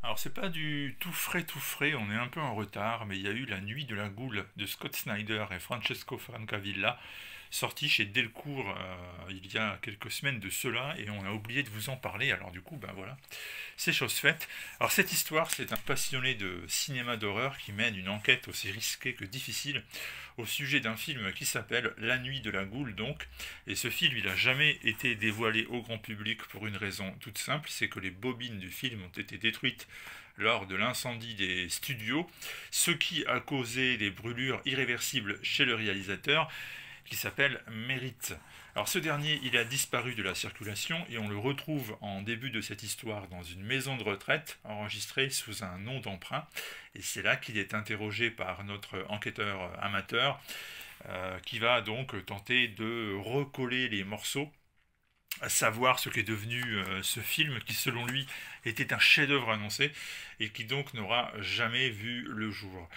Alors c'est pas du tout frais, on est un peu en retard, mais il y a eu La Nuit de la Goule de Scott Snyder et Francesco Francavilla, sorti chez Delcourt il y a quelques semaines de cela, et on a oublié de vous en parler, alors du coup, ben voilà, c'est chose faite. Alors cette histoire, c'est un passionné de cinéma d'horreur qui mène une enquête aussi risquée que difficile au sujet d'un film qui s'appelle La Nuit de la Goule donc, et ce film il n'a jamais été dévoilé au grand public pour une raison toute simple, c'est que les bobines du film ont été détruites lors de l'incendie des studios, ce qui a causé des brûlures irréversibles chez le réalisateur, qui s'appelle Merritt. Alors ce dernier, il a disparu de la circulation et on le retrouve en début de cette histoire dans une maison de retraite enregistrée sous un nom d'emprunt. Et c'est là qu'il est interrogé par notre enquêteur amateur qui va donc tenter de recoller les morceaux, à savoir ce qu'est devenu ce film qui selon lui était un chef-d'œuvre annoncé et qui donc n'aura jamais vu le jour.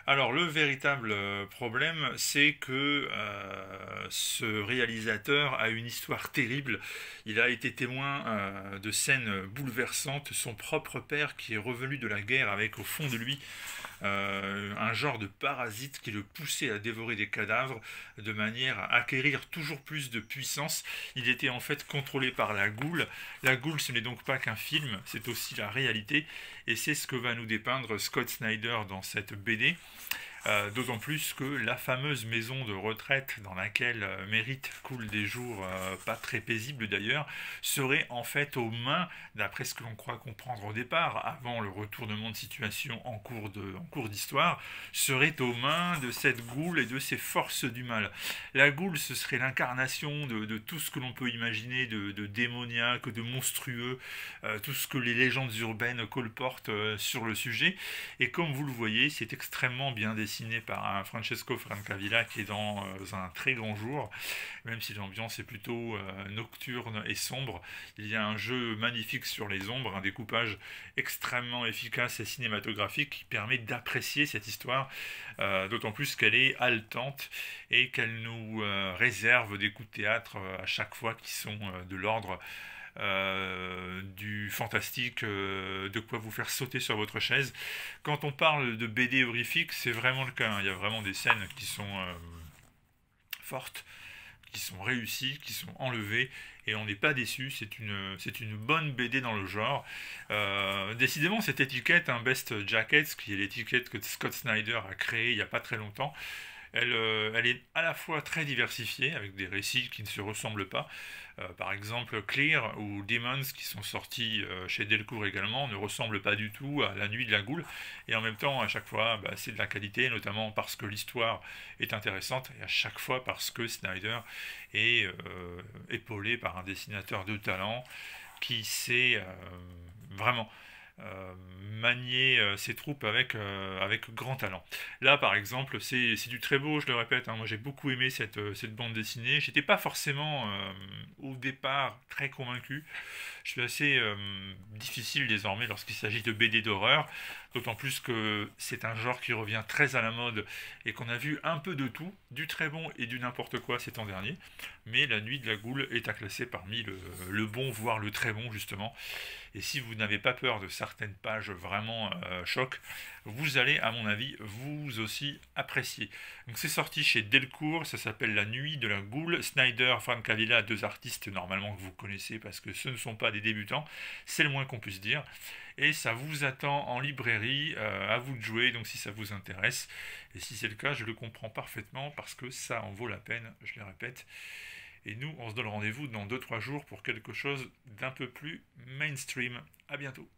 Alors le véritable problème, c'est que ce réalisateur a une histoire terrible. Il a été témoin de scènes bouleversantes. Son propre père qui est revenu de la guerre avec au fond de lui un genre de parasite qui le poussait à dévorer des cadavres de manière à acquérir toujours plus de puissance. Il était en fait contrôlé par la goule. La goule, ce n'est donc pas qu'un film, c'est aussi la réalité. Et c'est ce que va nous dépeindre Scott Snyder dans cette BD. D'autant plus que la fameuse maison de retraite dans laquelle Merritt coule des jours pas très paisibles d'ailleurs, serait en fait aux mains, d'après ce que l'on croit comprendre au départ, avant le retournement de situation en cours d'histoire, serait aux mains de cette goule et de ses forces du mal. La goule, ce serait l'incarnation de tout ce que l'on peut imaginer de démoniaque, de monstrueux, tout ce que les légendes urbaines colportent sur le sujet. Et comme vous le voyez, c'est extrêmement bien dessiné par un Francesco Francavilla qui est dans un très grand jour, même si l'ambiance est plutôt nocturne et sombre. Il y a un jeu magnifique sur les ombres, un découpage extrêmement efficace et cinématographique qui permet d'apprécier cette histoire, d'autant plus qu'elle est haletante et qu'elle nous réserve des coups de théâtre à chaque fois qui sont de l'ordre du fantastique, de quoi vous faire sauter sur votre chaise. Quand on parle de BD horrifique, c'est vraiment le cas, hein. Il y a vraiment des scènes qui sont fortes, qui sont réussies, qui sont enlevées, et on n'est pas déçu, c'est une bonne BD dans le genre. Décidément, cette étiquette, un Best Jackets, qui est l'étiquette que Scott Snyder a créée il n'y a pas très longtemps, elle est à la fois très diversifiée, avec des récits qui ne se ressemblent pas. Par exemple, Clear ou Demons, qui sont sortis chez Delcourt également, ne ressemblent pas du tout à La Nuit de la Goule. Et en même temps, à chaque fois, bah, c'est de la qualité, notamment parce que l'histoire est intéressante, et à chaque fois parce que Snyder est épaulé par un dessinateur de talent qui sait vraiment euh, manier ses troupes avec grand talent. Là, par exemple, c'est du très beau, je le répète, hein. Moi, j'ai beaucoup aimé cette bande dessinée. J'étais pas forcément, au départ, très convaincu. Je suis assez difficile désormais lorsqu'il s'agit de BD d'horreur, d'autant plus que c'est un genre qui revient très à la mode et qu'on a vu un peu de tout, du très bon et du n'importe quoi ces temps derniers. Mais La Nuit de la Goule est à classer parmi le bon, voire le très bon, justement. Et si vous n'avez pas peur de certaines pages vraiment choc, vous allez, à mon avis, vous aussi apprécier. Donc c'est sorti chez Delcourt, ça s'appelle La Nuit de la Goule. Snyder, Francavilla, deux artistes normalement que vous connaissez parce que ce ne sont pas des débutants, c'est le moins qu'on puisse dire. Et ça vous attend en librairie, à vous de jouer, donc si ça vous intéresse. Et si c'est le cas, je le comprends parfaitement parce que ça en vaut la peine, je le répète. Et nous, on se donne rendez-vous dans 2-3 jours pour quelque chose d'un peu plus mainstream. À bientôt.